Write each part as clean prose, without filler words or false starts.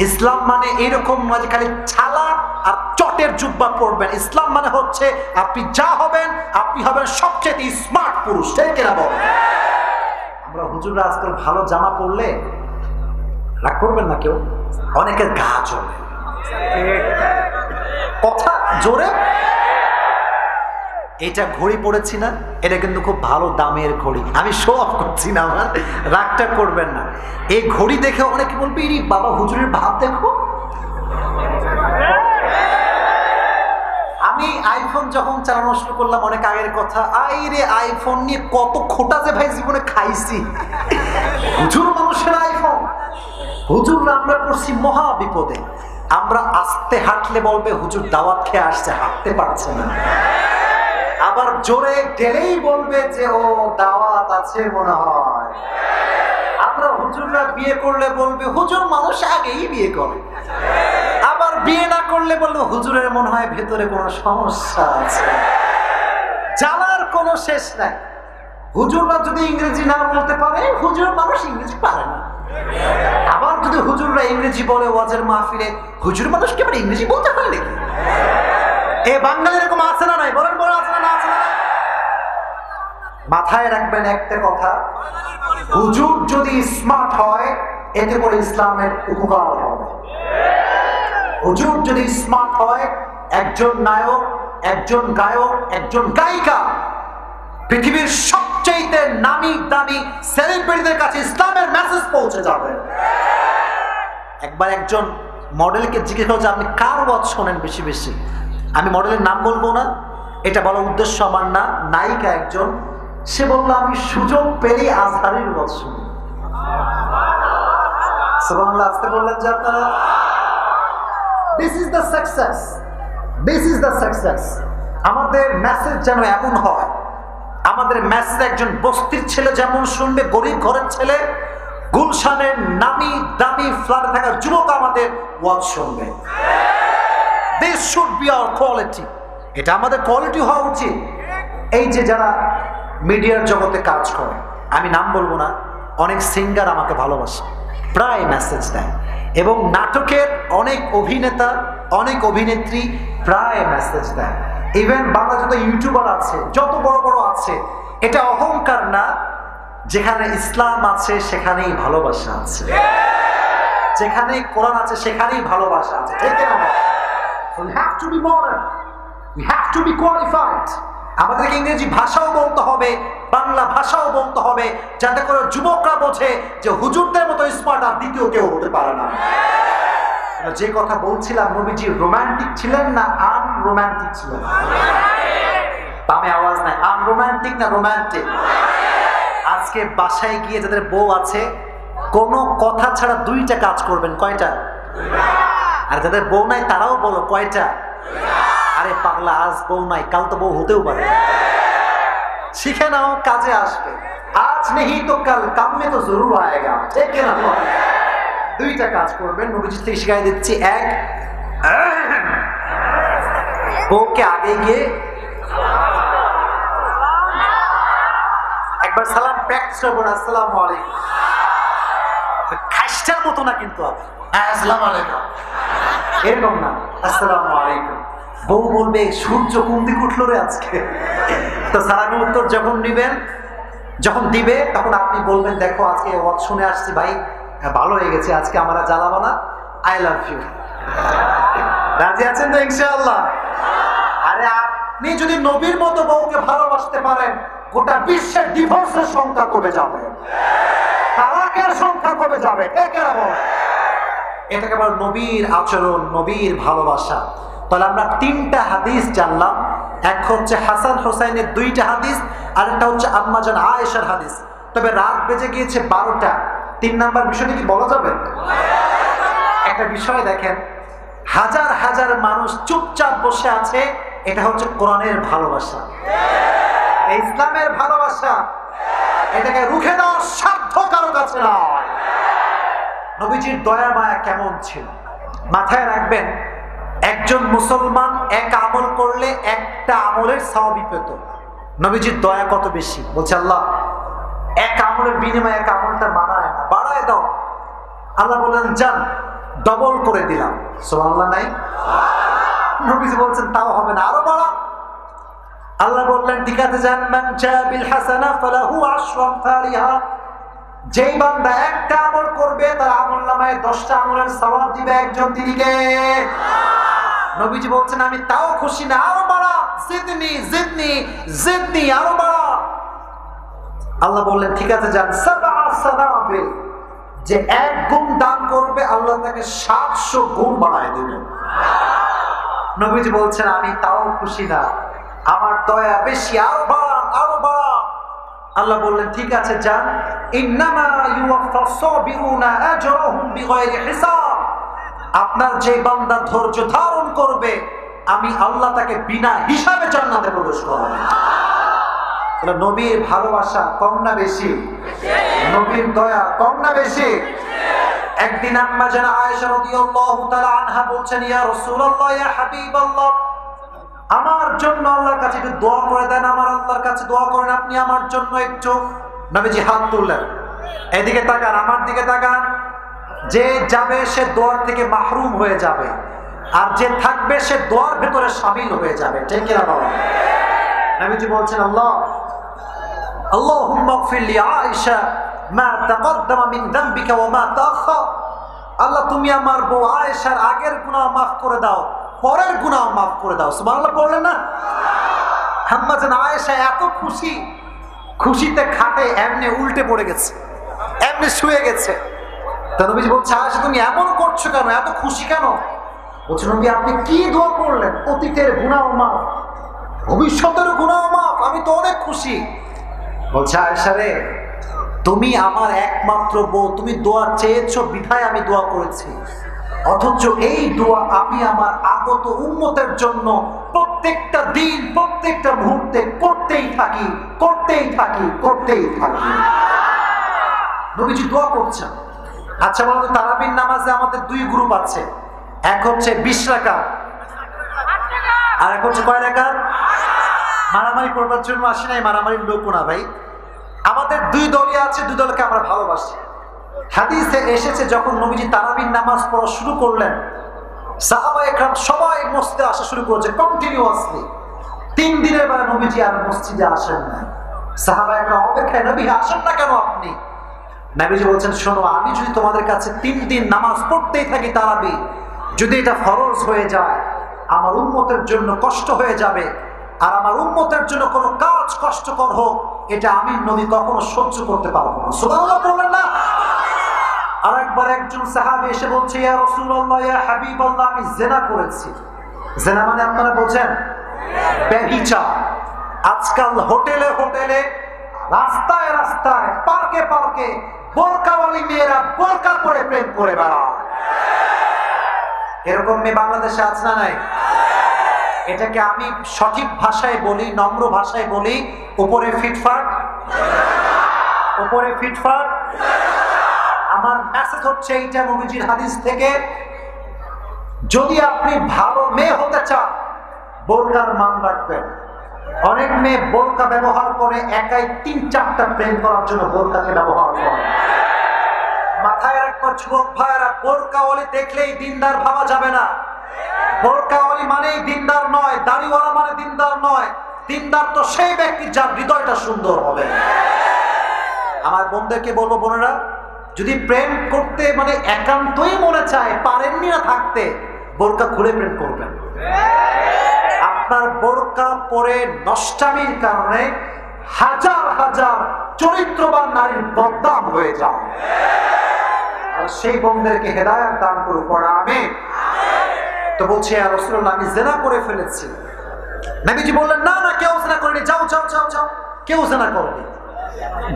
ইসলাম মানে এরকম নয় যে খালি ছালা আর চটের জুব্বা পরবেন। ইসলাম মানে হচ্ছে আপনি যা হবেন, আপনি হবেন সবচেয়ে স্মার্ট পুরুষ। ঠিক কিনা বলেন? আমরা হুজুররা আজকাল ভালো জামা পরলে রাগ করবেন না কেউ, অনেকের গা জ্বলে, কথা জোরে। এটা ঘড়ি পড়েছি না, এটা কিন্তু খুব ভালো দামের ঘড়ি, আমি শো অফ করছি না, আমার রাগটা করবেন না। এই ঘড়ি দেখে অনেকে বলবে ইরি বাবা হুজুরের ভাব দেখো। আমি আইফোন যখন চালানো শুরু করলাম, অনেক আগের কথা, আইরে আইফোন নিয়ে কত খোটা যে ভাই জীবনে খাইছি। হুজুর মানুষের আইফোন, হুজুররা আমরা পড়ছি মহা বিপদে। আমরা আস্তে হাঁটলে বলবে হুজুর দাওয়াত খেয়ে আসছে, হাঁটতে পারছে না। আবার জোরে গেলেই বলবে যে ও দাওয়াত আছে মনে হয়। আমরা হুজুররা বিয়ে করলে বলবে হুজুর মানুষ আগেই বিয়ে করে। আবার বিয়ে না করলে বলবে হুজুরের মনে হয় ভেতরে কোনো সমস্যা আছে। জ্বালার কোনো শেষ নাই। হুজুররা যদি ইংরেজি না বলতে পারে, হুজুর মানুষ ইংরেজি পারে না। আবার যদি হুজুররা ইংরেজি বলে ওয়াজের মাহফিলে, হুজুর মানুষ কি আবার ইংরেজি বলতে হয় নাকি? এ বাঙালি এরকম আছে না নাই? বলেন বড় আছে না আছে না? মাথায় রাখবেন একটা কথা, হুজুর যদি স্মার্ট হয় এতে করে ইসলামের উপকার হবে। হুজুর যদি স্মার্ট হয়, একজন নায়ক, একজন গায়ক, একজন গায়িকা, পৃথিবীর সবচেয়ে নামি দামি সেলিব্রিটিদের কাছে ইসলামের মেসেজ পৌঁছে যাবে। একবার একজন মডেলকে জিজ্ঞেস করছে আপনি কার ওয়াজ শোনেন বেশি বেশি? আমি মডেলের নাম বলবো না, এটা বলার উদ্দেশ্য আমার না, নায়িকা একজন, সে বলল আমি সুযোগ পেলেই আজহারের ওয়াজ শুনি। সুবহানাল্লাহ, আস্তে বললেন যে আপনারা। This is the success, this is the success. আমাদের মেসেজ যেন এমন হয়, আমাদের মেসেজ একজন বস্তির ছেলে যেমন শুনবে, গরিব ঘরের ছেলে, গুলশানের নামি দামি ফ্ল্যাটে থাকা যুবক আমাদের ওয়াজ শুনবে। This should be our quality. এটা আমাদের কোয়ালিটি হওয়া উচিত। এই যে যারা মিডিয়ার জগতে কাজ করে, আমি নাম বলবো না, অনেক সিঙ্গার আমাকে ভালোবাসে, প্রায় মেসেজ দেয়, এবং নাটকের অনেক অভিনেতা, অনেক অভিনেত্রী প্রায় মেসেজ দেয়। ইভেন বাংলা যত ইউটিউবার আছে, যত বড় বড় আছে, এটা অহংকার না, যেখানে ইসলাম আছে সেখানেই ভালোবাসা আছে, যেখানে কোরআন আছে সেখানেই ভালোবাসা আছে। ঠিক না? So we have to be modern, we have to be qualified. আমাদেরকে ইংরেজি ভাষাও বলতে হবে, বাংলা ভাষাও বলতে হবে, যাতে করে যুবকরা বোঝে যে হুজুরদের মতো স্মার্ট আর দ্বিতীয় কেউ হতে পারে না। যে কথা বলছিলাম, নবীজি রোমান্টিক ছিলেন না আনরোমান্টিক ছিলেন? বামে আওয়াজ নাই, আনরোমান্টিক না রোমান্টিক? আজকে বাসায় গিয়ে যাদের বউ আছে, কোনো কথা ছাড়া দুইটা কাজ করবেন। কয়টা? আর যাদের বউ নাই তারাও বলো কয়টা? আরে পাগলা, আজ বউ নাই কাল তো বউ হতেও পারে। শিখে নাও, কাজে আসবে। আজ নেই তো কাল কাম মে তো জরুর আয়েগা। ঠিক না? দুইটা কাজ করবেন, নবীজি থেকে শিখাই দিচ্ছি। এক, বউকে আগে গিয়ে একবার সালাম প্র্যাকটিস করবেন, আসসালামু আলাইকুম। খাইস্টার মতো না কিন্তু, আসসালামু আলাইকুম এরকম না, আসসালামু আলাইকুম। বউ বলবে সূর্য কোন দিকে উঠলো রে আজকে? তো সালামের উত্তর যখন নিবেন, যখন দিবে, তখন আপনি বলবেন দেখো আজকে ওয়াজ শুনে আসছি ভাই, ভালো হয়ে গেছে, আজকে আমরা জ্বালাবো না, আই লাভ ইউ। রাজি আছেন তো ইনশাআল্লাহ? আরে আপনি যদি নবীর মতো বউকে ভালোবাসতে পারেন, গোটা বিশ্বের ডিভোর্সের সংখ্যা কমে যাবে, তালাকের সংখ্যা কমে যাবে। এটাকে বলে নবীর আচরণ, নবীর ভালোবাসা। তাহলে আমরা তিনটা হাদিস জানলাম। এক হচ্ছে হাসান হোসাইনের দুইটা হাদিস, আর একটা হচ্ছে আম্মা জান আয়েশার হাদিস। তবে রাত বেজে গিয়েছে 12টা। 3 নাম্বার বিষয়টা কি বলা যাবে? একটা বিষয় দেখেন, হাজার হাজার মানুষ চুপচাপ বসে আছে, এটা হচ্ছে কোরআনের ভালোবাসা, ইসলামের ভালোবাসা। এটাকে রুখে দেওয়ার সাধ্য কারো কাছে নয়। নবীজির দয়া মায়া কেমন ছিল মাথায় রাখবেন। একজন মুসলমান এক আমল করলে একটা আমলের সওয়াব পেত। নবীজির দয়া কত বেশি, বলছে আল্লাহ এক আমলের বিনিময়ে এক আমলটা বাড়ায় না, বাড়ায় দাও। আল্লাহ বললেন যান ডবল করে দিলাম। সুবহানাল্লাহ নাই? নবীজি বলছেন তাও হবে না, আরো বাড়া। আল্লাহ বললেন ঠিক আছে যান, মান জা বিল হাসানা ফালাহু আশরু আমসালিহা, যেই বান্দা একটা আমল করবে তার আমলনামায় 10টা আমলের সওয়াব দিবে একজন, তিনি কে? নবীজি বলছেন আমি তাও খুশি না, আরো বাড়া, জিদনি জিদনি জিদনি, আরো বাড়া। আল্লাহ বললেন ঠিক আছে যান, সাবআ সানাবিল, যে 1 গুণ দান করবে আল্লাহ তাকে 700 গুণ বাড়ায় দেবেন। নবীজি বলছেন আমি তাও খুশি না, আমার দয়া বেশি, আরো বাড়ান আরো বাড়ান। আল্লাহ বললেন ঠিক আছে যান, ইন্নামা ইউওয়াফাস সাবিরুনা আজরাহুম বিগাইরি হিসাব, আপনার যে বান্দা ধৈর্য ধারণ করবে আমি আল্লাহ তাকে বিনা হিসাবে জান্নাতে প্রবেশ করাবো। নবীর ভালোবাসা কম না বেশি? নবীর দয়া কম না বেশি? একদিন আম্মা জান আয়েশা রাদিয়াল্লাহু তাআলা আনহা বলছেন, ইয়া রাসূলুল্লাহ, ইয়া হাবিবাল্লাহ, আমার জন্য আল্লাহর কাছে একটু দোয়া করে দেন, আমার আল্লাহর কাছে দোয়া করেন আপনি আমার জন্য একটু। নবীজি হাত তুললেন, এদিকে তাকান, আমার দিকে তাকান। যে যাবে সে দোয়ার থেকে মাহরুম হয়ে যাবে, আর যে থাকবে সে দোয়ার ভেতরে শামিল হয়ে যাবে, ঠিক কি না বাবা? নবীজি বলছেন আল্লাহুম্মা ইগফির লি আয়েশা মা তাকদ্দামা মিন যামবিকা ওয়া মা তাআখার, আল্লাহ তুমি আমার বউ আয়েশার আগের গুনাহ মাফ করে দাও, পরের গুনাহ মাফ করে দাও। সুবহানাল্লাহ পড়লেন না? আম্মা জান আয়েশা এত খুশি, খুশিতে খাটে এমনি উল্টে পড়ে গেছে, এমনি শুয়ে গেছে। তা নবীজি বলছে আয়েশা তুমি এমন করছো কেন, এত খুশি কেন? বলছে নবী আপনি কি দোয়া করলেন, অতীতের গুনাহ মাফ, ভবিষ্যতের গুনাহ মাফ, আমি তো অনেক খুশি। বলছে আয়েশা রে, তুমি আমার একমাত্র বউ, তুমি দোয়া চেয়েছো বিধায় আমি দোয়া করেছি, অথচ এই দোয়া আমি আমার আগত উম্মতের জন্য প্রত্যেকটা দিন প্রত্যেকটা মুহূর্তে করতেই থাকি করতেই থাকি করতেই থাকি। নবীজি দোয়া করছেন। আচ্ছা বলতো তারাবির নামাজে আমাদের 2 গ্রুপ আছে, এক হচ্ছে 20 রাকাত আর এক হচ্ছে কয় রাকাত? মারামারি করবার জন্য আসি নাই, মারামারির লোক না ভাই। আমাদের 2 দলই আছে, 2 দলকে আমরা ভালোবাসি। হাদিসে এসেছে যখন নবীজি তারাবির নামাজ পড়া শুরু করলেন, সাহাবায়ে কেরাম সবাই মসজিদে আসা শুরু করেছে কন্টিনিউয়াসলি। 3 দিনের বেলা নবীজি আর মসজিদে আসেন না। সাহাবায়ে কেরাম অপেক্ষায়, নবী আসেন না কেন আপনি? নবীজি বলছেন শোনো, আমি যদি তোমাদের কাছে 3 দিন নামাজ পড়তেই থাকি তারাবি, যদি এটা ফরজ হয়ে যায় আমার উম্মতের জন্য কষ্ট হয়ে যাবে, আর আমার উম্মতের জন্য কোনো কাজ কষ্টকর হোক এটা আমি নবী কখনো সহ্য করতে পারবো না। সুবহানাল্লাহ বললেন না? আরেকবার একজন সাহাবী এসে বলছে, ইয়া রাসূলুল্লাহ, ইয়া হাবিবাল্লাহ, আমি জিনা করেছি। জিনা মানে আপনারা বোঝেন? ব্যভিচার। আজকাল হোটেলে হোটেলে, রাস্তায় রাস্তায়, পার্কে পার্কে বোরকাওয়ালি মেয়েরা বোরকা পরে প্রেম করে বেড়ায়। এরকম মেয়ে বাংলাদেশে আছে না নাই? এটাকে আমি সঠিক ভাষায় বলি, নম্র ভাষায় বলি, উপরে ফিটফাট, উপরে ফিটফাট। আমার মেসেজ হচ্ছে এইটা নবীজির হাদিস থেকে, যদি আপনি ভালো মেয়ে হতে চান বোরকার মান রাখবেন। অনেক মেয়ে বোরকা ব্যবহার করে একাই 3-4টা প্রেম করার জন্য বোরকাকে ব্যবহার করে। মাথায় রাখবো যুবক ভাইয়েরা, বোরকাওয়ালি দেখলেই দিনদার ভাবা যাবে না। বোরকাওয়ালি মানেই দিনদার নয়, দাড়িওয়ালা মানে দিনদার নয়। দিনদার তো সেই ব্যক্তি যার হৃদয়টা সুন্দর হবে। আমার বোনদেরকে বলবো, বোনেরা যদি প্রেম করতে মানে একান্তই মনে চায়, পারেননি না থাকতে, বোরকা খুলে প্রেম করবেন। আপনার বোরকা পরে নষ্টামির কারণে হাজার হাজার চরিত্রবান নারীর বদনাম হয়ে যায়। আর সেই বোনদেরকে হেদায়েত দান করুন, পড়া আমিন। তো বলছে ইয়া রাসূলুল্লাহ, আমি জিনা করে ফেলেছি। নবীজি বললেন না না, কেউ জিনা করেনি, যাও যাও যাও যাও, কেউ জিনা করেনি।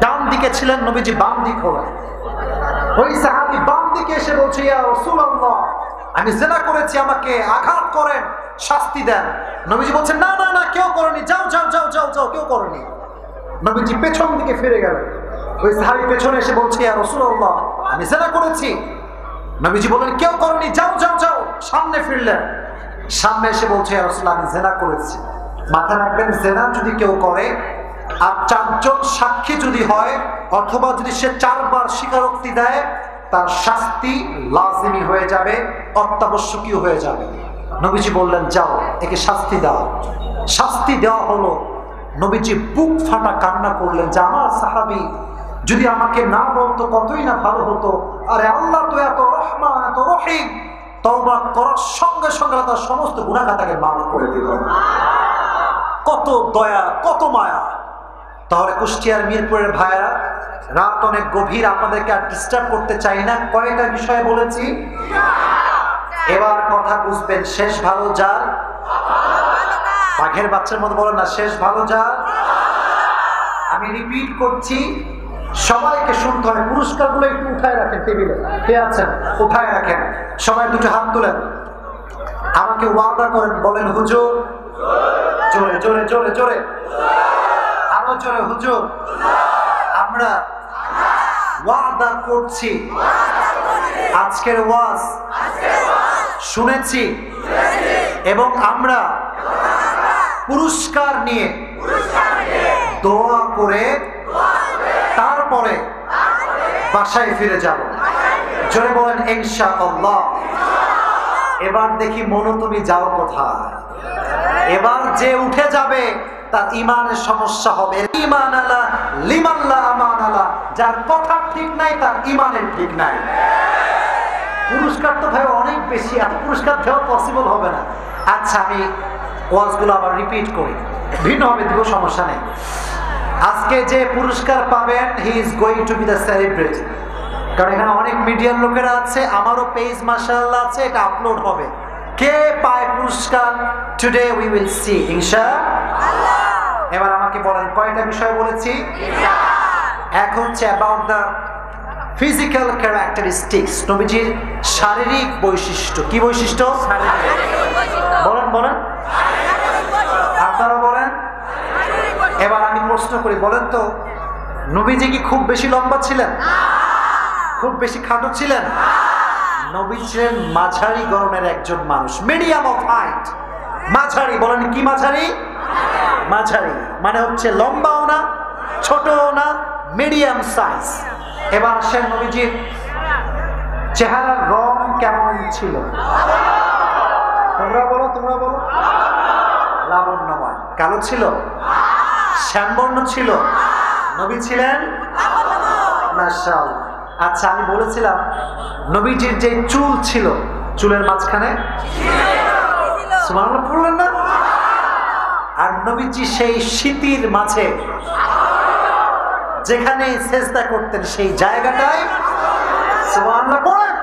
ডান দিকে ছিলেন নবীজি, বাম দিক হলেন। ওই সাহাবী বাম দিকে এসে বলছে, ইয়া রাসূলুল্লাহ, আমি জিনা করেছি, আমাকে আঘাত করেন, শাস্তি দেন। নবীজি বলছেন না না না, কেউ করেনি, যাও যাও যাও যাও যাও, কেউ করেনি। নবীজি পেছন দিকে ফিরে গেলেন। ওই সাহাবী পেছনে এসে বলছে, ইয়া রাসূলুল্লাহ, আমি জিনা করেছি। নবীজি বললেন কেউ করেনি, যাও যাও যাও। সামনে ফিরলেন, সামনে এসে বলছে, ইয়া রাসূলুল্লাহ, আমি জিনা করেছি। মাথা রাখবেন, জিনা যদি কেউ করে আর 4 জন সাক্ষী যদি হয়, অথবা যদি সে 4 বার স্বীকারোক্তি দেয়, তার শাস্তি লাজিমি হয়ে যাবে, অত্যাবশ্যকীয় হয়ে যাবে। নবীজি বললেন, যাও একে শাস্তি দাও। শাস্তি দেওয়া হলো। নবীজি বুক ফাটা কান্না করলেন যে আমার সাহাবী যদি আমাকে না বলতো কতই না ভালো হতো। আরে আল্লাহ তো এত রহমান, এত রহিম, তওবা করার সঙ্গে সঙ্গে তার সমস্ত গুনাহ খাতাকে মাফ করে দিল। কত দয়া, কত মায়া। তাহলে কুষ্টিয়ার মিরপুরের ভাইরা, রাত অনেক গভীর, আপনাদেরকে আর ডিস্টার্ব করতে চাই না। কয়টা বিষয় বলেছি, এবার কথা বুঝবেন। শেষ ভালো যার, বাঘের বাচ্চার মতো বলেন না, শেষ ভালো যার। আমি রিপিট করছি, সবাইকে শুনতে হবে। পুরস্কারগুলো একটু উঠায় রাখেন, টেবিলে কে আছেন উঠায় রাখেন। সবাই দুটো হাত তুলেন, আমাকে ওয়াদা করেন, বলেন হুজুর, জোরে জোরে জোরে জোরে, আরো জোরে, হুজুর আমরা ওয়াদা করছি আজকের ওয়াজ শুনেছি এবং আমরা পুরস্কার নিয়ে দোয়া করে তারপরে বাসায় ফিরে যাব। জোরে বলেন ইনশাআল্লাহ। এবার দেখি মনু তুমি যাও কোথায়? এবার যে উঠে যাবে তার ইমানের সমস্যা হবে। ঈমান আলা লিমান লা আমান আলা, যার কথা ঠিক নাই তার ইমানের ঠিক নাই। পুরস্কার তো ভাই অনেক বেশি, এত পুরস্কার দেওয়া পসিবল হবে না। আচ্ছা, আমি ওয়াজগুলো আবার রিপিট করি, ভিন্নভাবে দিব, সমস্যা নেই। আজকে যে পুরস্কার পাবেন, he is going to B the celebrity. কারণ এখানে অনেক মিডিয়ার লোকেরা আছে, আমারও পেজ মাশাআল্লাহ আছে, এটা আপলোড হবে। কে পায় পুরস্কার টুডে উই উইল সি ইনশাআল্লাহ। এবার আমাকে বলেন কয়টা বিষয় বলেছি? এক হচ্ছে অ্যাবাউট দ্য ফিজিক্যাল ক্যারেক্টারিস্টিক্স, নবীজির শারীরিক বৈশিষ্ট্য। কি বৈশিষ্ট্য? বলেন বলেন, আপনারা বলেন। এবার আমি প্রশ্ন করি, বলেন তো, নবীজি কি খুব বেশি লম্বা ছিলেন? খুব বেশি খাটো ছিলেন? নবী ছিলেন মাঝারি গড়নের একজন মানুষ, মিডিয়াম অফ হাইট। মাঝারি, বলেন কি মাঝারি? মাঝারি মানে হচ্ছে লম্বাও না, ছোটও না, মিডিয়াম সাইজ। এবার আসেন, নবীজির চেহারার রং কেমন ছিল? তোমরা বলো, তোমরা বলো। লাবণ্যময়। কালো ছিল? শ্যামবর্ণ ছিল? নবী ছিলেন মাশাআল্লাহ। আচ্ছা, আমি বলেছিলাম নবীজির যে চুল ছিল, চুলের মাঝখানে সুবহানাল্লাহ পড়লেন না? আর নবীজি সেই শীতির মাঝে যেখানে সেজদা করতেন সেই জায়গাটায় সুবহানাল্লাহ পড়েন।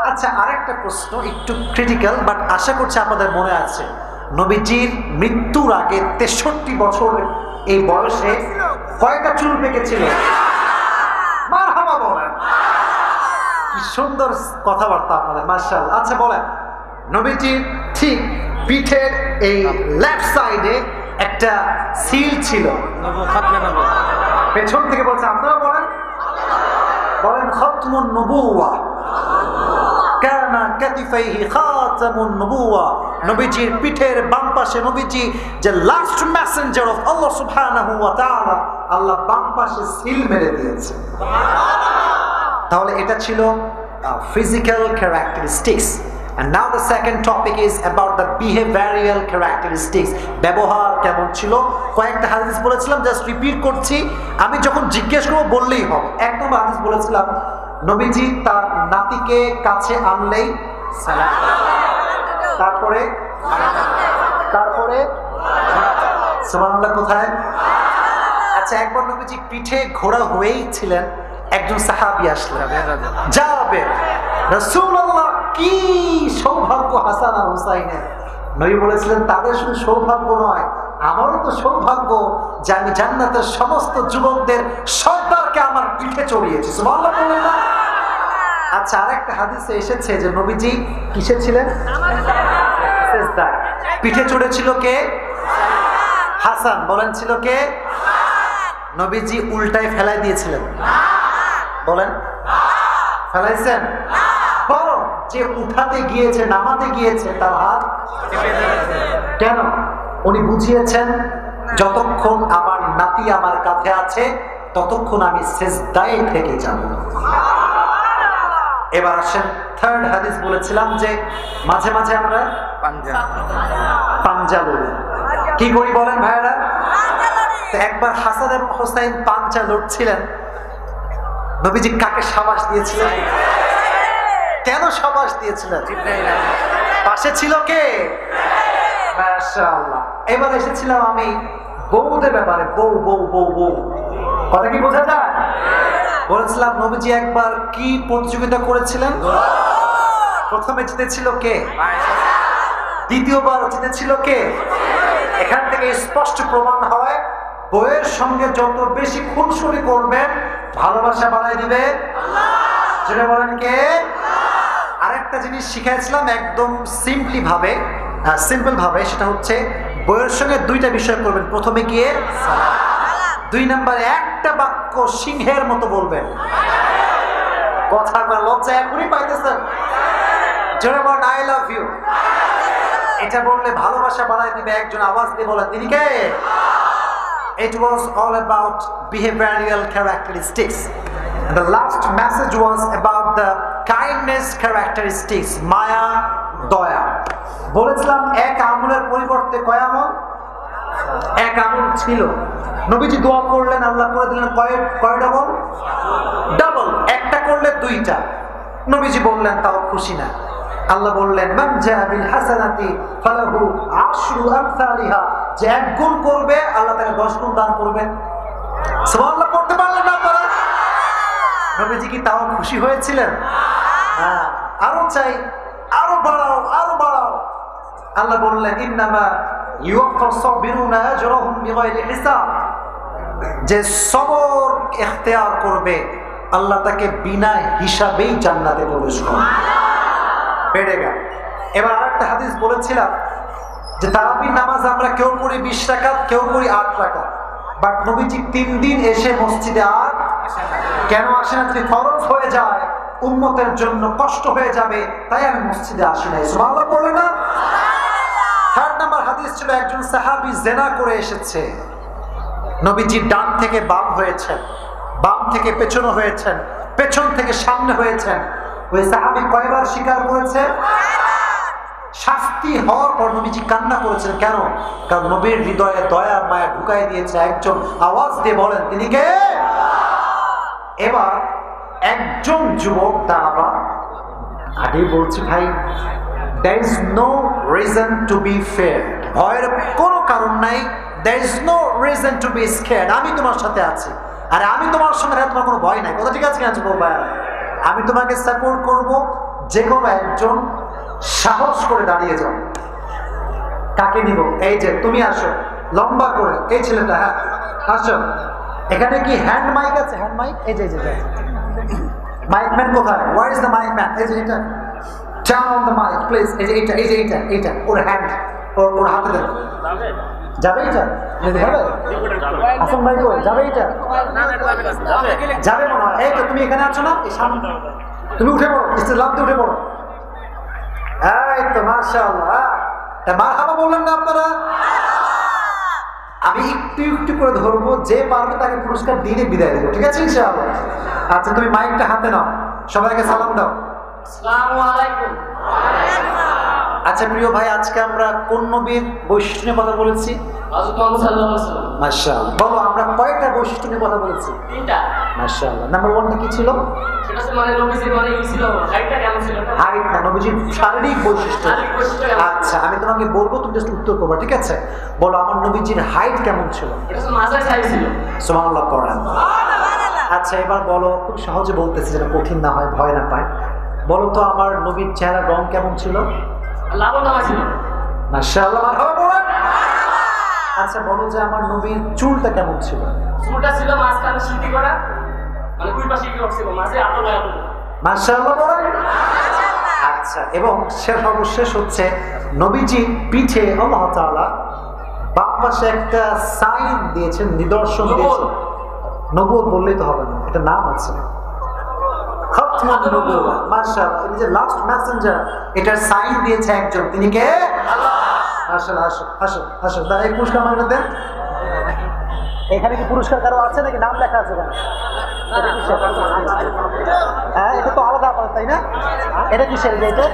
আচ্ছা, আরেকটা প্রশ্ন একটু ক্রিটিক্যাল, বাট আশা করছি আপনাদের মনে আছে। নবীজির মৃত্যুর আগে 63 বছর এই বয়সে কয়টা চুল পেকেছিল? মারহাবা বলেন। কি সুন্দর কথাবার্তা আপনাদের, মাশাআল্লাহ। আচ্ছা বলেন, নবীজির ঠিক পিঠের এই লেফট সাইডে একটা সিল ছিল, পেছন থেকে বলছে, আপনারা বলেন, বলেন খাতমুন নবুওয়া, কানা কাতিফাইহি খাতামুন নবুওয়া। নবীজির পিঠের বাম পাশে নবীজি যে লাস্ট মেসেঞ্জার অফ আল্লাহ সুবহানাহু ওয়া তাআলা, আল্লাহ বাম পাশে সিল মেরে দিয়েছে। তাহলে এটা ছিল physical characteristics. And now the second topic is about the behavioral characteristics. ব্যবহার কেমন ছিল? কয়েকটা হাদিস বলেছিলাম, জাস্ট রিপিট করছি। আমি যখন জিজ্ঞেস করব বললেই হবে। এক নম্বর হাদিস বলেছিলাম, নবীজি তার নাতিকে কাছে আনলেই সালাম, তারপরে তারপরে সুবহানাল্লাহ কোথায়? আচ্ছা, একবার নবীজি পিঠে ঘোড়া হয়েই ছিলেন, একজন সাহাবী আসলেন, জাবের, রাসূলুল্লাহ কি সৌভাগ্য হাসান আর হুসাইনের। নবী বলেছিলেন, তাদের শুধু সৌভাগ্য নয়, আমারও তো সৌভাগ্য যে আমি জান্নাতের সমস্ত যুবকদের সর্দারকে আমার পিঠে চড়িয়েছি। সুবহানাল্লাহ বলেন না? আচ্ছা, আরেকটা হাদিসে এসেছে যে নবীজি কিসে ছিলেন? সিজদায়। পিঠে চড়েছিল কে? হাসান। বলেন ছিল কে? নবীজি উল্টায় ফেলাই দিয়েছিলেন? বলেন, ফেলাইছেন? বরং যে উঠাতে গিয়েছে, নামাতে গিয়েছে, তার হাত কেন? উনি বুঝিয়েছেন, যতক্ষণ আমার নাতি আমার কাঁধে আছে ততক্ষণ আমি সিজদায় থেকে যাব। এবার আসেন থার্ড হাদিস। বলেছিলাম যে মাঝে মাঝে আমরা পাঞ্জা লড়ি। কি করি বলেন ভাইরা? একবার হাসান এবং হোসাইন পাঞ্জা লড়ছিলেন। নবীজি কাকে শাবাশ দিয়েছিলেন? কেন শাবাশ দিয়েছিলেন? পাশে ছিল কে? মাশাআল্লাহ। এবার এসেছিলাম আমি বউদের ব্যাপারে। বউ বউ বউ বউ কথা কি বোঝা যায়? বলেছিলাম নবীজি একবার কি প্রতিযোগিতা করেছিলেন? প্রথমে জিতেছিল কে? দ্বিতীয়বার জিতেছিল কে? এখান থেকে স্পষ্ট প্রমাণ হয় বউয়ের সঙ্গে যত বেশি খুনসুনি করবেন ভালোবাসা বাড়াই দিবে আল্লাহ। যেটা বলেন কে? আরেকটা জিনিস শিখাইছিলাম একদম সিম্পল ভাবে, সেটা হচ্ছে বউয়ের সঙ্গে দুইটা বিষয় করবেন। প্রথমে গিয়ে দুই নম্বরে একটা বাক্য সিংহের মতো বলবেন। কথা লজ্জা এখনই পাইতেছেন? জোরে বলেন আই লাভ ইউ। এটা বললে ভালোবাসা বাড়াই দিবে। একজন আওয়াজ দিয়ে বলেন তিনি কে? It was all about behavioral characteristics. And the last message was about the kindness characteristics, maya, daya. বলেছিলাম এক আমলের পরিবর্তে কয় আমল? এক আমল ছিল। নবীজি দোয়া করলেন, আল্লাহ করে দিলেন কয় ডাবল? ডাবল। একটা করলে দুইটা। নবীজি বললেন তাও খুশি না। আল্লাহ বললেন মান জাআ বিল হাসানাতি ফালাহু আশরু আমসালিহা, যে এক গুণ করবে আল্লাহ তাকে 10 গুণ দান করবেন। সুবহানাল্লাহ পড়তে পারলেন না আপনারা? নবীজি কি তাও খুশি হয়েছিলেন? হ্যাঁ, আরো চাই, আরো বাড়াও, আরো বাড়াও। আল্লাহ বললেন ইন্নামা ইউওয়াফাস সাবিরুনা আজরাহুম বিগাইরি হিসাব, যে সবর ইখতিয়ার করবে আল্লাহ তাকে বিনা হিসাবেই জান্নাতে প্রবেশ করাবে। বেড়ে গেল। এবার আরেকটা হাদিস বলেছিলাম যে তারাবির নামাজ আমরা কেউ পড়ি 20 রাকাত, কেউ পড়ি 8 রাকাত। বাট নবীজি 3 দিন এসে মসজিদে আর কেন আসে না? যদি ফরজ হয়ে যায় উম্মতের জন্য কষ্ট হয়ে যাবে, তাই আমি মসজিদে আসি নাই। সুবহানাল্লাহ পড়লে না? থার্ড নাম্বার হাদিস ছিল একজন সাহাবী জিনা করে এসেছে। নবীজি ডান থেকে বাম হয়েছেন, বাম থেকে পেছনে হয়েছেন, পেছন থেকে সামনে হয়েছেন। ওই সাহাবী কয়বার স্বীকার করেছে? শাস্তি হওয়ার পর নবীজি কান্না করেছেন। কেন? কারণ নবীর হৃদয়ে দয়া মায়া ঢুকাই দিয়েছে। একজন আওয়াজ দিয়ে বলেন তিনি কে? এবার একজন যুবক দাঁড়াবা। আগেই বলছি ভাই, there is no reason to be feared. ভয়ের কোনো কারণ নাই। there is no reason to be scared. আমি তোমার সাথে আছি, আর আমি তোমার সঙ্গে তোমার কোনো ভয় নাই। কথা ঠিক আছে কিনা যুবক ভাইরা? আমি তোমাকে সাপোর্ট করব। যে কোনো একজন সাহস করে দাঁড়িয়ে যাও। কাকে নিব? এই যে তুমি আসো, লম্বা করে এই ছেলেটা। হ্যাঁ আসো। এখানে কি হ্যান্ড মাইক আছে? হ্যান্ড মাইক এই যে মাইকম্যান কোথায়? Where is the mic man? এই যে এটা, turn on the mic please. এই যে এটা, এই যে এইটা ওর হ্যান্ড, ওর হাতে দেন। যাবে এটা? যাবে? হাসান ভাই কই যাবে? এটা যাবে মনে হয়। এই তো তুমি এখানে আছো না? এই সামনে তুমি উঠে পড়ো, ইসলামতে উঠে পড়ো। এই তো মাশাআল্লাহ। মারহাবা বললেন না আপনারা? আমি একটু একটু করে ধরবো, যে পারবে তাকে পুরস্কার দিয়ে বিদায় দেবো। ঠিক আছে ইনশাআল্লাহ? আচ্ছা তুমি মাইকটা হাতে নাও, সবাইকে সালাম দাও। আসসালামু আলাইকুম। আচ্ছা প্রিয় ভাই, আজকে আমরা কোন নবীর বৈশিষ্ট্য নিয়ে কথা বলেছি? হযরত মুহাম্মদ সাল্লাল্লাহু আলাইহি ওয়াসাল্লাম। মাশাআল্লাহ। বলো আমরা কয়টা বৈশিষ্ট্য নিয়ে কথা বলেছি? 3টা। মাশাআল্লাহ। নাম্বার 1 কি ছিল? সেটা হচ্ছে মানে নবীজির মানে কি ছিল? হাইটটা কেমন ছিল? হাইট না, নবীজির শারীরিক বৈশিষ্ট্য। আচ্ছা আমি তোমাকে বলবো, তুমি জাস্ট উত্তর করবে। ঠিক আছে? বলো আমার নবীজির হাইট কেমন ছিল? এটা তো মাঝারি সাইজ ছিল। সুবহানাল্লাহ পড়েন। আচ্ছা এবার বলো, খুব সহজে বলতেছি যেন কঠিন না হয়, ভয় না পায়। বলো তো আমার নবীর চেহারার রং কেমন ছিল? লাবণ্যময় ছিল। মাশাআল্লাহ, মারহাবা বলেন। আচ্ছা বলো যে আমার নবীর চুলটা কেমন ছিল? চুলটা ছিল মাঝখানে সিটি করা, মানে দুই পাশে কি ছিল, মাঝে আটল আটল। মাশাআল্লাহ বলেন। আচ্ছা এবং সর্বশেষ হচ্ছে নবীজি পিঠে আল্লাহ তাআলা বাম পাশে একটা সাইন দিয়েছেন, নিদর্শন দিয়েছেন। নবুয়ত বললেই তো হবে না, এটা নাম আছে খতমুন নবুওয়াত। মাশাআল্লাহ, এই যে লাস্ট মেসেঞ্জার, এটার সাইন দিয়েছে একজন, তিনি কে? আল্লাহ। মাশাআল্লাহ। আসো আসো আসো, এই পুরস্কার আমাকে দেন। এখানে কি পুরস্কার কারো আছে নাকি নাম লেখা আছে? হ্যাঁ, এটা তো আলাদা আলাদা, তাই না? এটা কিসের? এটা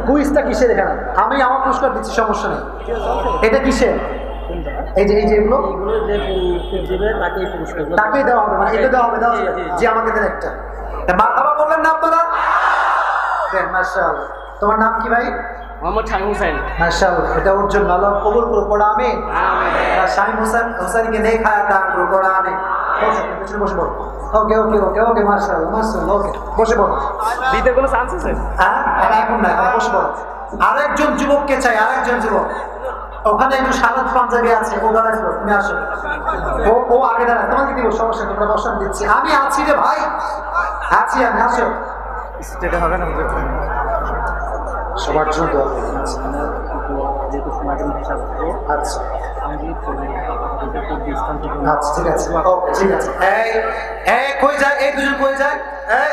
কুইজটা কিসের এখানে? আমি আমার পুরস্কার দিচ্ছি, সমস্যা নেই। এটা কিসের? এই যে এগুলো তাকেই দেওয়া হবে, মানে এটা দেওয়া হবে, দেওয়া হবে যে আমাকে দেন একটা। মারহাবা বললেন না আপনারা? দেন, মাশাআল্লাহ। তোমার নাম কি ভাই? মোহাম্মদ শামীম হোসেন। মাশাআল্লাহ, এটা ওর জন্য, আল্লাহ কবুল করুক, পড়া আমিন। শামীম হোসেনকে নেই খায়া দান করুক, পড়া আমিন। বসে বসে পড়ো। ওকে ওকে ওকে ওকে, মাশাআল্লাহ মাশাআল্লাহ, ওকে বসে পড়ো। দিতে কোনো চান্স আছে? হ্যাঁ, এখন না, এখন বসে পড়ো। আরেকজন যুবককে চাই, আরেকজন যুবক। ওখানে একটু সাদা পাঞ্জাবি আছে, ও দাঁড়ায়, তুমি আসো। ও আগে দাঁড়ায়, তোমাকে দিব, সমস্যা, তোমরা বসান দিচ্ছি। আমি আছি রে ভাই, আছি আমি, আসো। স্টেটে হবে না সবার জন্য আচ্ছা আচ্ছা, ঠিক আছে, ওকে, ঠিক আছে। এই কই যায়? এই দুজন কই যায়?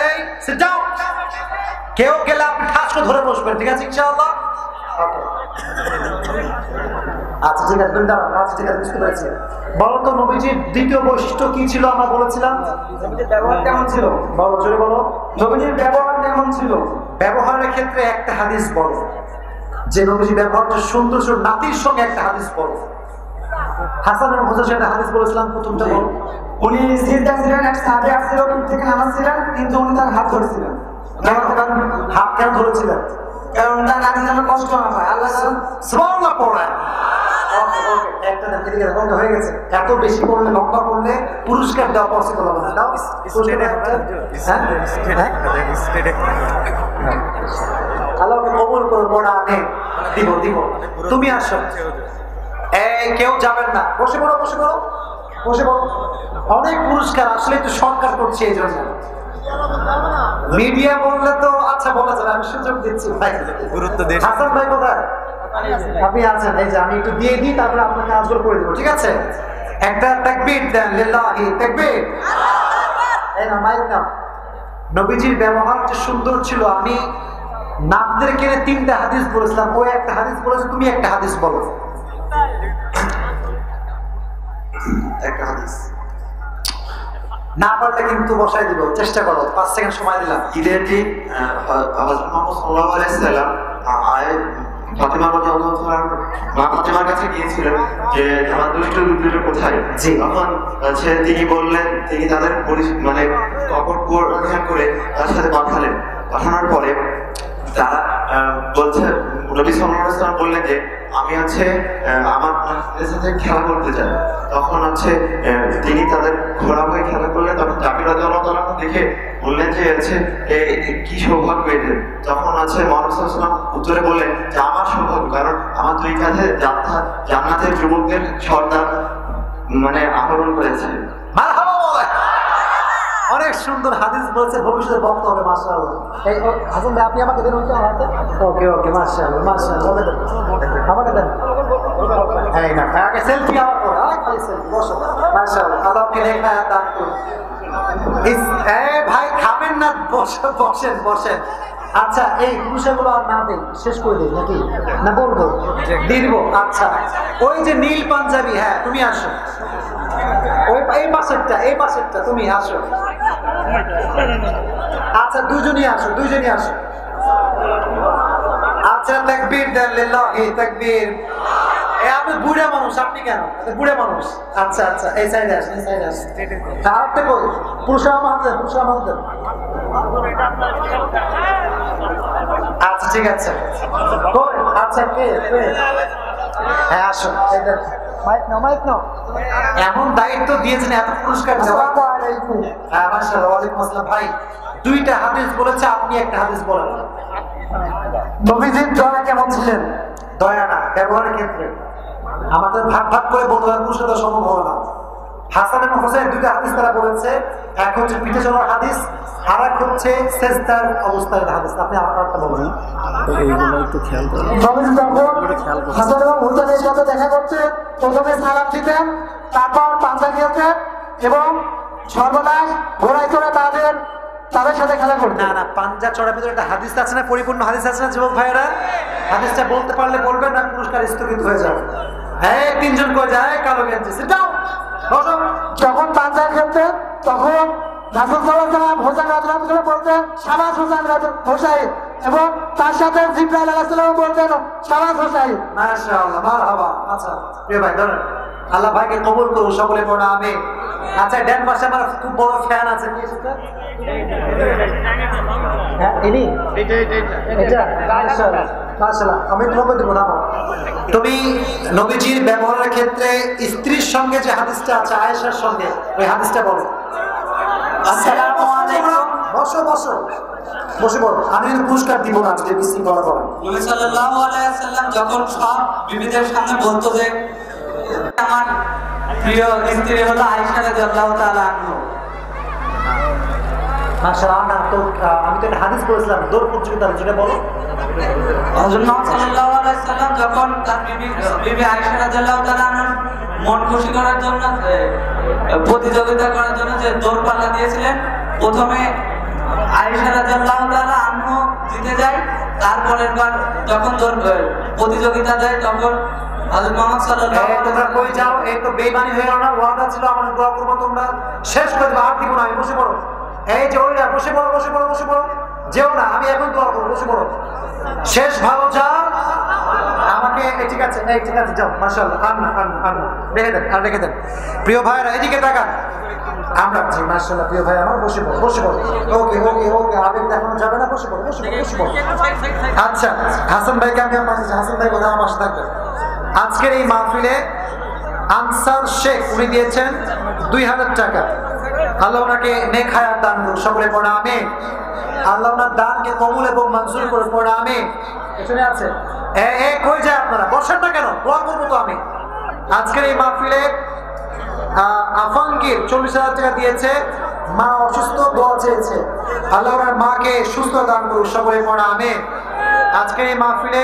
এই সিট ডাউন। কেউ গেলে আপনি ঠাস করে ধরে বসবেন, ঠিক আছে ইনশাআল্লাহ? ওকে, আচ্ছা ঠিক আছে, তুমি দাঁড়াও। আচ্ছা ঠিক আছে, বুঝতে পেরেছি। বলো তো, নবীজির দ্বিতীয় বৈশিষ্ট্য কি ছিল আমরা বলেছিলাম? ব্যবহার কেমন ছিল? বলো, জোরে বলো। নবীজির ব্যবহার কেমন ছিল? ব্যবহারের ক্ষেত্রে একটা হাদিস বলো, যে নবীজি ব্যবহারটা সুন্দর ছিল। নাতির সঙ্গে একটা হাদিস বলো। হাসান এবং হোসেন একটা হাদিস বলেছিলাম, প্রথমটা বলো। উনি সিজদা ছিলেন, এক সাহাবী আসছিল থেকে নামাচ্ছিলেন, কিন্তু উনি তার হাত ধরেছিলেন। হাত কেন ধরেছিলেন? কারণ তার নাতি যেন কষ্ট না পায়। আল্লাহ সুবহানাল্লাহ পড়েন। ওকে ওকে, একটা দেন, ঠিক আছে, ওকে, হয়ে গেছে। এত বেশি পড়লে, লম্বা পড়লে পুরস্কার দেওয়া পসিবল হবে না। দাও আল্লাহকে কবুল করো, পড়া আমি দিব দিব। তুমি আসো। এই কেউ যাবেন না, বসে পড়ো, বসে পড়ো, বসে পড়ো। অনেক পুরস্কার, আসলে একটু সরকার করছে এই জন্য। মিডিয়া বললে তো আচ্ছা বলা যাবে, আমি সুযোগ দিচ্ছি ভাই, গুরুত্ব দিন। হাসান ভাই কোথায়? আপনি আছেন, এই যে আমি একটু দিয়ে দিই, তারপরে আপনাকে আজগর করে দেবো, ঠিক আছে? একটা তাকবীর দেন, লিল্লাহি তাকবীর। এই না, মাইক নাও। নবীজির ব্যবহারটা সুন্দর ছিল। আমি নামদেরকে তিনটা হাদিস বলেছিলাম, ওই একটা হাদিস বলেছে, তুমি একটা হাদিস বলো। একটা হাদিস না পারলে কিন্তু বসাই দিব, চেষ্টা করো, 5 সেকেন্ড সময় দিলাম। ঈদের দিন হযরত মুহাম্মদ সাল্লাল্লাহু আলাইহি সাল্লাম ফাতিমা রাদিয়াল্লাহু তাআলার মা ফাতিমার কাছে গিয়েছিলেন যে আমার দুটো কোথায়। জি। তখন তিনি বললেন, তিনি তাদের মানে কপট পরিধান করে তার সাথে পাঠানোর পরে তারা বলছে, নবী সাল্লাল্লাহু আলাইহি সাল্লাম বললেন যে আমি আমার সাথে খেলা করতে চাই। তখন তিনি তাদের ঘোড়া হয়ে খেলা করলেন। তখন জাবির রাদিয়াল্লাহু তাআলা দেখে বললেন যে কি সৌভাগ্য এদের। তখন মুহাম্মদ সাল্লাল্লাহু আলাইহি ওয়াসাল্লাম উত্তরে বললেন যে আমার সৌভাগ্য, কারণ আমার দুই কাঁধে জান্নাতের যুবকদের সর্দার মানে আহরণ করেছে। মারহাবা বলে। অনেক সুন্দর হাদিস বলছে, ভবিষ্যতে বক্তা হবে, মাশাআল্লাহ। এই হাসান ভাই, আপনি আমাকে দেন ওইটা হাতে। ওকে ওকে, মাশাআল্লাহ মাশাআল্লাহ, আমাকে দেন, আমাকে দেন। এই না, আগে সেলফি আমার করো, খালি সেলফি, বসো। মাশাআল্লাহ, আল্লাহকে দেখা দান করুন। ভাই খাবেন না, বসেন বসেন। আচ্ছা, এই পুরুষগুলো আর না দেই, শেষ করে দিই নাকি? না বলবো, দিব। আচ্ছা, ওই যে নীল পাঞ্জাবি, হ্যাঁ তুমি আসো। ওই এই পাশেরটা তুমি আসো। আচ্ছা, দুজনই আসো, দুজনই আসো। আচ্ছা, তাকবীর দেন, লিল্লাহি তাকবীর। আপনি বুড়া মানুষ, আপনি কেন? বুড়া মানুষ। আচ্ছা আচ্ছা, এই সাইডে আসেন, এই সাইডে আসেন। আরেকটা কই, পুরুষরা আমার দেন, পুরুষরা আমার দেন। আচ্ছা ঠিক আছে, আচ্ছা কে? হ্যাঁ আসো, মাইক নাও, মাইক নাও। এমন দায়িত্ব দিয়েছেন, এত পুরস্কার। হ্যাঁ মাশাআল্লাহ, ওয়ালাইকুম আসসালাম। ভাই দুইটা হাদিস বলেছে, আপনি একটা হাদিস বলেন। নবীজির দয়া কেমন ছিলেন? দয়া না, ব্যবহারের ক্ষেত্রে। আমাদের ভাগ ভাগ করে বলতে হয়, পুরুষের সম্ভব হবে না। হাসান এবং হোসেন দুইটা হাদিস তারা বলেছে, এক হচ্ছে পিঠে চলার হাদিস, আর এক হচ্ছে সেজদার অবস্থার হাদিস। আপনি আরেকটা বলবেন। এইগুলো একটু খেয়াল করুন। হাসান এবং হোসেনের সাথে দেখা করতে প্রথমে সালাম দিতেন, তারপর পাঞ্জা খেলতেন এবং সর্বদা ঘোড়ায় চড়ে তাদের সাথে খেলা করতেন। না না, পাঞ্জা চড়ার ভিতরে একটা হাদিস আছে না, পরিপূর্ণ হাদিস আছে না যুবক ভাইয়েরা? হাদিসটা বলতে পারলে বলবেন, না পুরস্কার স্থগিত হয়ে যাবে। হ্যাঁ, তিনজন কয়ে যায়, কালো গেঞ্জি, সিট ডাউন, বসো। যখন পাঞ্জা খেলতেন তখন রাসূল সাল্লাল্লাহু আলাইহি ওয়াসাল্লাম হোসেন রাদিয়াল্লাহু আনহু বলতেন শাবাশ হোসাইন, এবং তার সাথে জিবরাইল আলাইহিস সালাম বলতেন শাবাশ হোসাইন। মাশাআল্লাহ, মারহাবা। আচ্ছা প্রিয় ভাই ধরেন, আল্লাহ ভাইকে কবুল করুন, সকলে পড়া আমি। আচ্ছা ডান পাশে আমার খুব বড় ফ্যান আছে, কি সেটা? হ্যাঁ ইনি এটা মাশাআল্লাহ মাশাআল্লাহ। আমি তোমাকে দেব না। তুমি নবীজির ব্যবহারের ক্ষেত্রে স্ত্রীর সঙ্গে যে হাদিসটা আছে আয়েশার সঙ্গে, ওই হাদিসটা বলো। আসসালামু আলাইকুম। বসো বসো বসে বলো। আমি কিন্তু পুরস্কার দিব না যে মিসিং করার পর। নবী সাল্লাল্লাহু আলাইহি ওয়াসাল্লাম যখন সব বিবিদের সামনে বলতো যে আমার প্রিয় স্ত্রী হলো আয়েশা রাদিয়াল্লাহু তাআলা আনহা, মাশাআল্লাহ। না তো আমি তো একটা হাদিস পড়েছিলাম দৌড় প্রতিযোগিতা, যেটা বলো। হযরত মুহাম্মদ সাল্লাল্লাহু আলাইহি ওয়াসাল্লাম যখন তার বিবি আয়েশা রাদিয়াল্লাহু তাআলা আনহার মন খুশি করার জন্য প্রতিযোগিতা করার জন্য যে দৌড় পাল্লা দিয়েছিলেন, প্রথমে আয়েশা রাদিয়াল্লাহু তাআলা আনহা জিতে যায়, তারপরের বার যখন দৌড় প্রতিযোগিতা দেয় তখন হযরত মুহাম্মদ সাল্লাল্লাহু আলাইহি তোমরা ওয়াসাল্লাম কই যাও? এই তো বেঈমানি হয়ে না, ওয়াদা ছিল আমাদের দোয়া করবো, তোমরা শেষ করে দেবো, আর দিব না। আমি বসে পড়ো। এই যে ওইরা বসে পড়ো বসে পড়ো বসে পড়ো, যেও না, আমি এখন দোয়া করবো, বসে পড়ো। শেষ ভালো যা আমাকে ঠিক আছে, এই ঠিক আছে যাও। মাশাআল্লাহ, আর না আর না আর না, রেখে দেন আর রেখে দেন। প্রিয় ভাইরা এদিকে তাকান। আমরা জি মাশাআল্লাহ, প্রিয় ভাই আমার বসে পড়ো বসে পড়ো। ওকে ওকে ওকে, আবেগ দেখানো যাবে না, বসে পড়ো বসে পড়ো বসে পড়ো। আচ্ছা হাসান ভাইকে আমি আমার পাশে, হাসান ভাই কোথায়? আমার পাশে থাকবেন। আজকের এই মাহফিলে আনসার শেখ উনি দিয়েছেন 2000 টাকা। আল্লাহ ওনাকে নেক হায়াত দান করুন, সকলে পড়া আমিন। আল্লাহ ওনার দানকে কবুল এবং মঞ্জুর করে পড়া আমিন। এখানে আছে এ কই যায় আপনারা? বসেন না কেন? দোয়া করবো তো আমি। আজকের এই মাহফিলে আফাঙ্গির 40,000 টাকা দিয়েছে, মা অসুস্থ, দোয়া চেয়েছে। আল্লাহ ওনার মাকে সুস্থ দান করুন, সকলে পড়া আমিন। আজকের এই মাহফিলে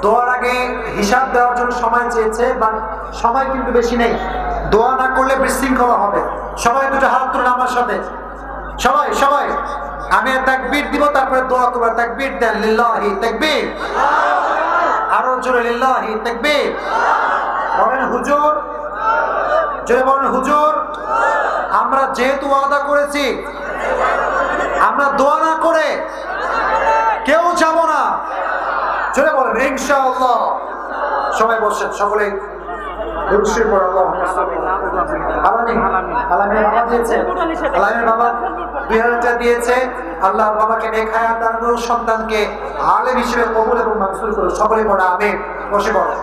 দোয়ার আগে হিসাব দেওয়ার জন্য সময় চেয়েছে, বাট সময় কিন্তু বেশি নেই। দোয়া না করলে বিশৃঙ্খলা হবে। সবাই দুটো হাত তুলুন আমার সাথে, সবাই সবাই। আমি তাকবীর দিব, তারপরে দোয়া করব। তাকবীর দেন, লিল্লাহি তাকবীর। আরো জোরে লিল্লাহি তাকবীর বলেন। হুজুর জোরে বলেন হুজুর। আমরা যেহেতু ওয়াদা করেছি, আমরা দোয়া না করে কেউ যাব না। জোরে বলেন ইনশাআল্লাহ। সবাই বসেন, সকলে দুরূদ পড়ো। আলামিন আলামিন বাবা দিয়েছে, আলামিন বাবা 2000 টাকা দিয়েছে। আল্লাহ বাবাকে নেক হায়াত দান করুন, সন্তানকে আলেম হিসেবে কবুল এবং মঞ্জুর করুন, সকলে পড়া আমিন। বসে পড়ো।